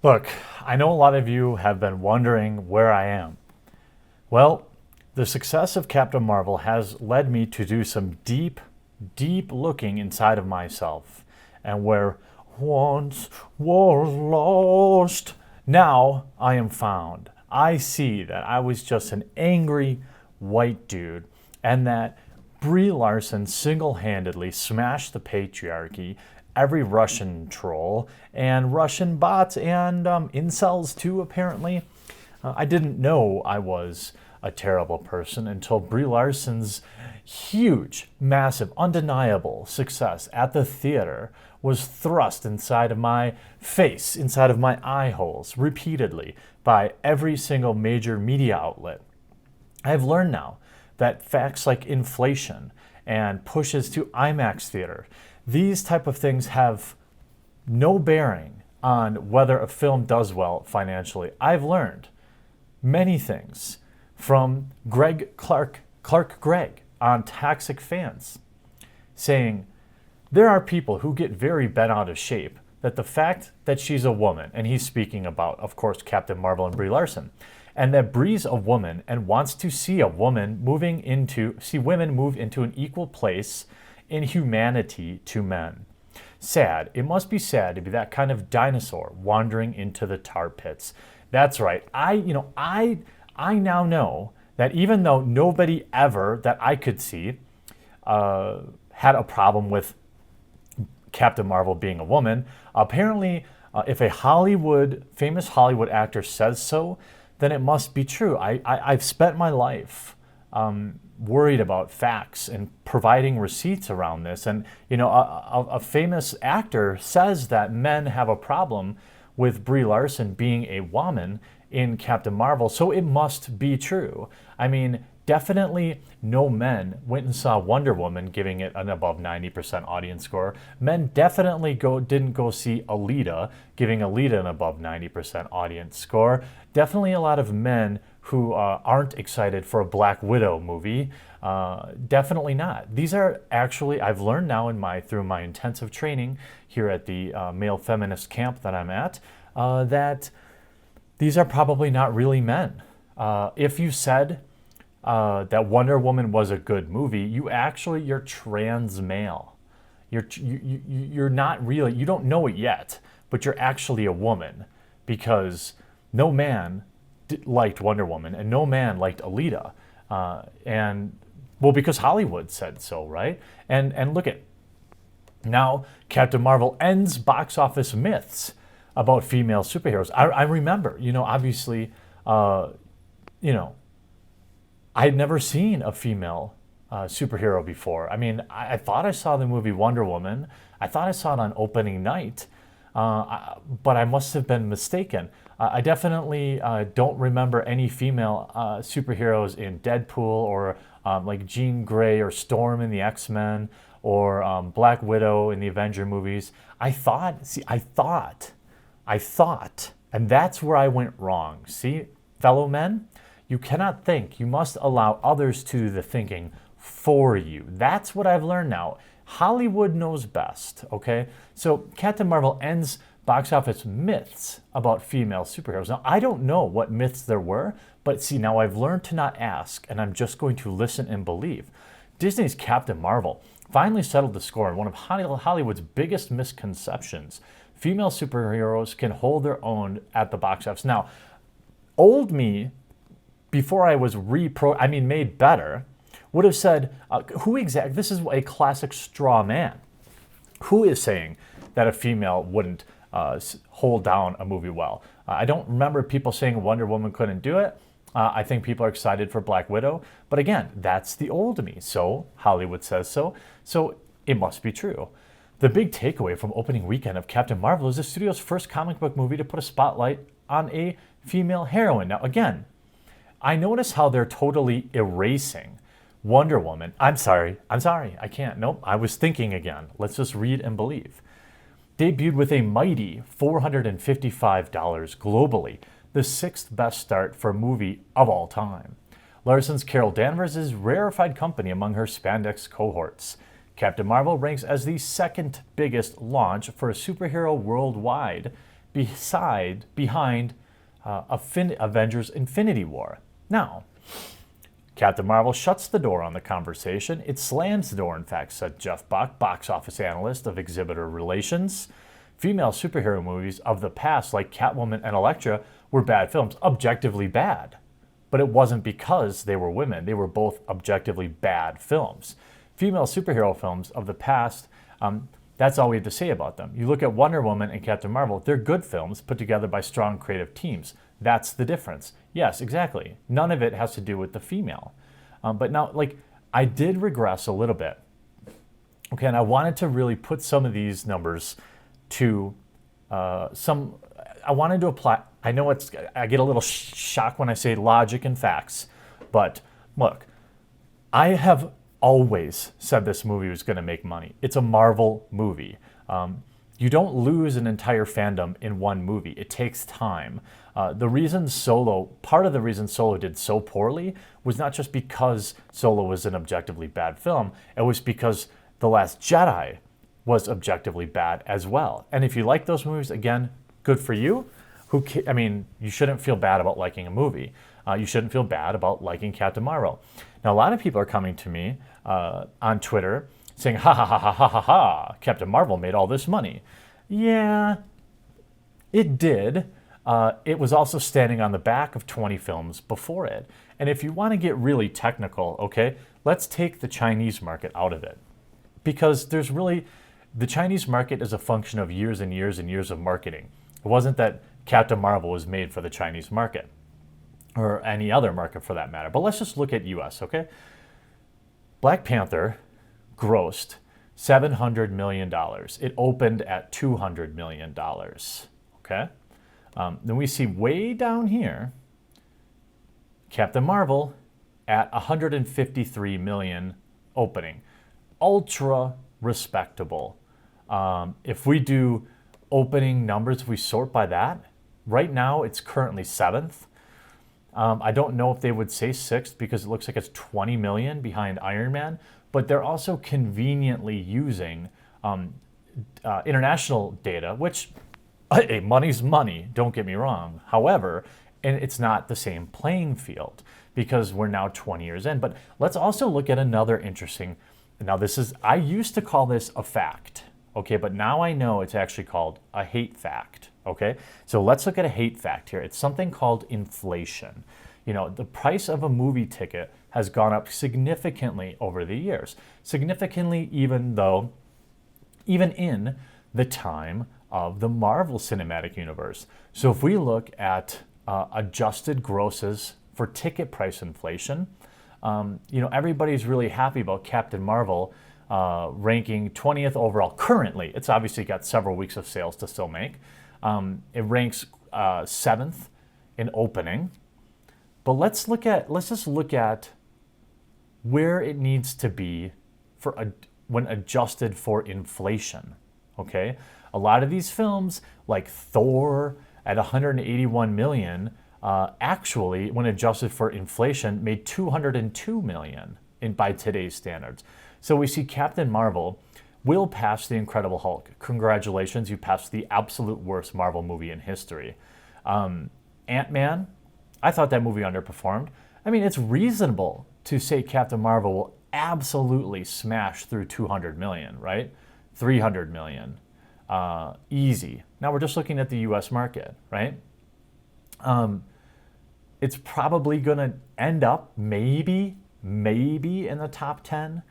Look, I know a lot of you have been wondering where I am. Well, the success of Captain Marvel has led me to do some deep, deep looking inside of myself. And where once was lost, now I am found. I see that I was just an angry white dude, and that Brie Larson single-handedly smashed the patriarchy, every Russian troll, and Russian bots, and incels too, apparently. I didn't know I was a terrible person until Brie Larson's huge, massive, undeniable success at the theater was thrust inside of my face, inside of my eye holes, repeatedly by every single major media outlet. I've learned now that facts like inflation and pushes to IMAX theater, these type of things have no bearing on whether a film does well financially. I've learned many things from Clark Gregg on Toxic Fans, saying there are people who get very bent out of shape that the fact that she's a woman, and he's speaking about, of course, Captain Marvel and Brie Larson, and that Brie's a woman and wants to see women move into an equal place in humanity to men. Sad. It must be sad to be that kind of dinosaur wandering into the tar pits. That's right. I now know that even though nobody ever that I could see had a problem with Captain Marvel being a woman, apparently if a famous Hollywood actor says so, then it must be true. I've spent my life worried about facts and providing receipts around this. And, a famous actor says that men have a problem with Brie Larson being a woman in Captain Marvel, so it must be true. I mean, definitely no men went and saw Wonder Woman giving it an above 90% audience score. Men definitely didn't go see Alita giving Alita an above 90% audience score. Definitely a lot of men who aren't excited for a Black Widow movie. Definitely not. These are actually, I've learned now through my intensive training here at the male feminist camp that I'm at, that these are probably not really men. If you said that Wonder Woman was a good movie, you're trans male. You're not really, you don't know it yet, but you're actually a woman, because no man liked Wonder Woman and no man liked Alita. Because Hollywood said so, right? And look at, now Captain Marvel ends box office myths about female superheroes. I remember, obviously, I had never seen a female superhero before. I mean, I thought I saw the movie Wonder Woman. I thought I saw it on opening night, but I must have been mistaken. I definitely don't remember any female superheroes in Deadpool, or like Jean Grey or Storm in the X-Men, or Black Widow in the Avengers movies. I thought, and that's where I went wrong. See, fellow men, you cannot think. You must allow others to do the thinking for you. That's what I've learned now. Hollywood knows best, okay? So Captain Marvel ends box office myths about female superheroes. Now, I don't know what myths there were, but see, now I've learned to not ask, and I'm just going to listen and believe. Disney's Captain Marvel finally settled the score on one of Hollywood's biggest misconceptions. Female superheroes can hold their own at the box office. Now, old me, before I was made better, would have said, this is a classic straw man. Who is saying that a female wouldn't hold down a movie well? I don't remember people saying Wonder Woman couldn't do it. I think people are excited for Black Widow. But again, that's the old me. So Hollywood says so. So it must be true. The big takeaway from opening weekend of Captain Marvel is the studio's first comic book movie to put a spotlight on a female heroine. Now, again, I notice how they're totally erasing Wonder Woman. I'm sorry, I can't. Nope, I was thinking again. Let's just read and believe. Debuted with a mighty $455 globally, the sixth best start for a movie of all time. Larson's Carol Danvers is rarefied company among her spandex cohorts. Captain Marvel ranks as the second biggest launch for a superhero worldwide, behind Avengers Infinity War. Now, Captain Marvel shuts the door on the conversation. It slams the door, in fact, said Jeff Buck, box office analyst of Exhibitor Relations. Female superhero movies of the past, like Catwoman and Elektra, were bad films, objectively bad. But it wasn't because they were women. They were both objectively bad films. Female superhero films of the past, that's all we have to say about them. You look at Wonder Woman and Captain Marvel, they're good films put together by strong creative teams. That's the difference. Yes, exactly. None of it has to do with the female. But now, like, I did regress a little bit. Okay, and I wanted to really put some of these numbers to I wanted to apply, I know I get a little shocked when I say logic and facts, but look, I have always said this movie was going to make money. It's a Marvel movie. You don't lose an entire fandom in one movie. It takes time. Part of the reason Solo did so poorly was not just because Solo was an objectively bad film. It was because The Last Jedi was objectively bad as well. And if you like those movies, again, good for you. You shouldn't feel bad about liking a movie. You shouldn't feel bad about liking Captain Marvel. Now, a lot of people are coming to me on Twitter saying, ha ha ha ha ha ha ha, Captain Marvel made all this money. Yeah, it did. It was also standing on the back of 20 films before it. And if you want to get really technical, okay, let's take the Chinese market out of it. Because the Chinese market is a function of years and years and years of marketing. It wasn't that Captain Marvel was made for the Chinese market, or any other market for that matter. But let's just look at US, okay? Black Panther grossed $700 million. It opened at $200 million, okay? Then we see way down here, Captain Marvel at $153 million opening. Ultra respectable. If we do opening numbers, if we sort by that, right now it's currently 7th. I don't know if they would say 6th because it looks like it's 20 million behind Iron Man, but they're also conveniently using international data, which, hey, money's money, don't get me wrong. However, and it's not the same playing field because we're now 20 years in. But let's also look at another interesting, I used to call this a fact, okay, but now I know it's actually called a hate fact, okay? So let's look at a hate fact here. It's something called inflation. The price of a movie ticket has gone up significantly over the years. Significantly, even in the time of the Marvel Cinematic Universe. So if we look at adjusted grosses for ticket price inflation, everybody's really happy about Captain Marvel ranking 20th overall currently. It's obviously got several weeks of sales to still make. It ranks 7th in opening. But let's just look at where it needs to be when adjusted for inflation. Okay, a lot of these films, like Thor at 181 million, actually, when adjusted for inflation, made 202 million by today's standards. So we see Captain Marvel will pass The Incredible Hulk. Congratulations, you passed the absolute worst Marvel movie in history. Ant-Man, I thought that movie underperformed. I mean, it's reasonable to say Captain Marvel will absolutely smash through 200 million, right? 300 million, easy. Now we're just looking at the US market, right? It's probably gonna end up maybe in the top 10.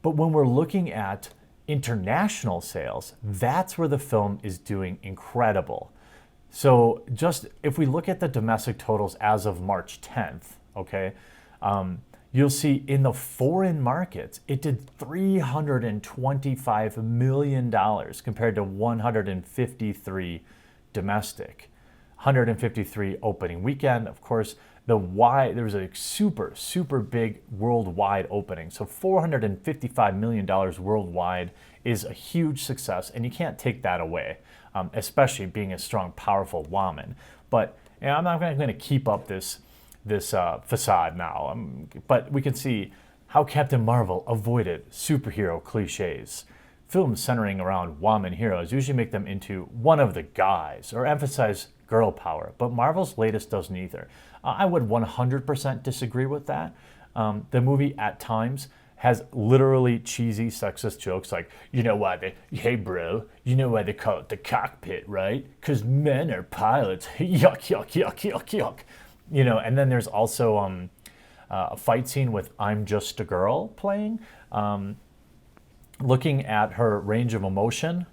But when we're looking at international sales, that's where the film is doing incredible. So just if we look at the domestic totals as of March 10th, okay, you'll see in the foreign markets, it did $325 million compared to 153 domestic. 153 opening weekend. Of course, there was a super big worldwide opening. So $455 million worldwide is a huge success, and you can't take that away, especially being a strong, powerful woman. But I'm not going to keep up this facade now. But we can see how Captain Marvel avoided superhero cliches. films centering around woman heroes usually make them into one of the guys or emphasize girl power, but Marvel's latest doesn't either. I would 100% disagree with that. The movie at times has literally cheesy sexist jokes like, you know why they, hey bro, you know why they call it the cockpit, right? Because men are pilots. Yuck, yuck, yuck, yuck, yuck. You know, and then there's also a fight scene with I'm Just a Girl playing. Looking at her range of emotion,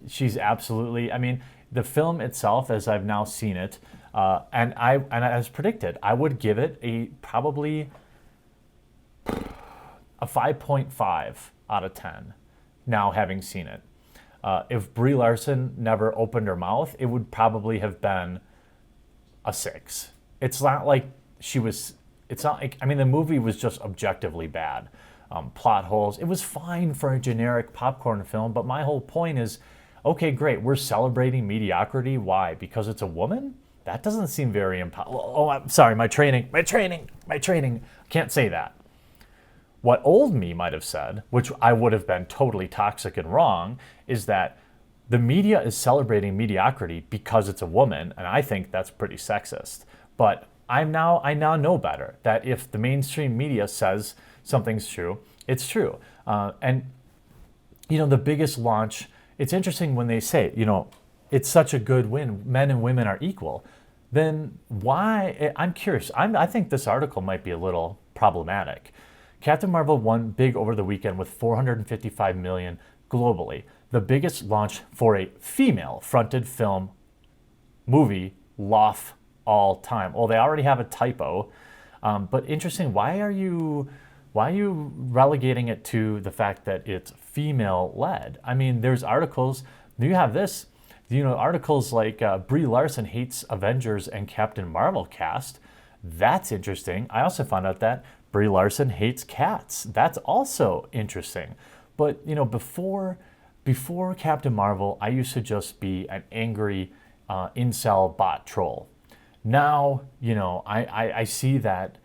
she's absolutely, I mean, the film itself, as I've now seen it, and as predicted, I would give it probably a 5.5 out of 10 now having seen it. If Brie Larson never opened her mouth, it would probably have been a 6. It's not like it's not like, I mean, the movie was just objectively bad. Plot holes. It was fine for a generic popcorn film, but my whole point is, okay, great, we're celebrating mediocrity. Why? Because it's a woman? That doesn't seem very Oh, I'm sorry, my training. Can't say that. What old me might have said, which I would have been totally toxic and wrong, is that the media is celebrating mediocrity because it's a woman, and I think that's pretty sexist. But I now know better, that if the mainstream media says something's true, it's true. And, you know, the biggest launch, it's interesting when they say, you know, it's such a good win, men and women are equal. Then why, I'm curious, I think this article might be a little problematic. Captain Marvel won big over the weekend with $455 million globally, the biggest launch for a female-fronted film movie of all time. Well, they already have a typo, but interesting. Why are you relegating it to the fact that it's female-led? I mean, there's articles. You have this, you know, articles like Brie Larson hates Avengers and Captain Marvel cast. That's interesting. I also found out that Brie Larson hates cats. That's also interesting. But, you know, before Captain Marvel, I used to just be an angry incel bot troll. Now, you know, I see that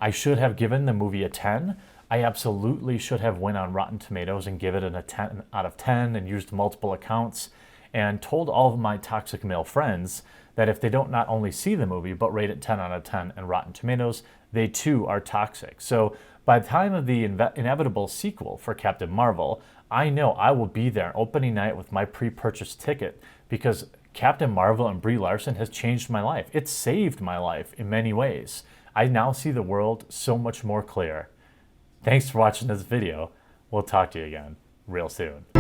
I should have given the movie a 10. I absolutely should have went on Rotten Tomatoes and give it a 10 out of 10 and used multiple accounts and told all of my toxic male friends that if they don't not only see the movie, but rate it 10 out of 10 and Rotten Tomatoes, they too are toxic. So by the time of the inevitable sequel for Captain Marvel, I know I will be there opening night with my pre-purchased ticket because Captain Marvel and Brie Larson has changed my life. It saved my life in many ways. I now see the world so much more clear. Thanks for watching this video. We'll talk to you again real soon.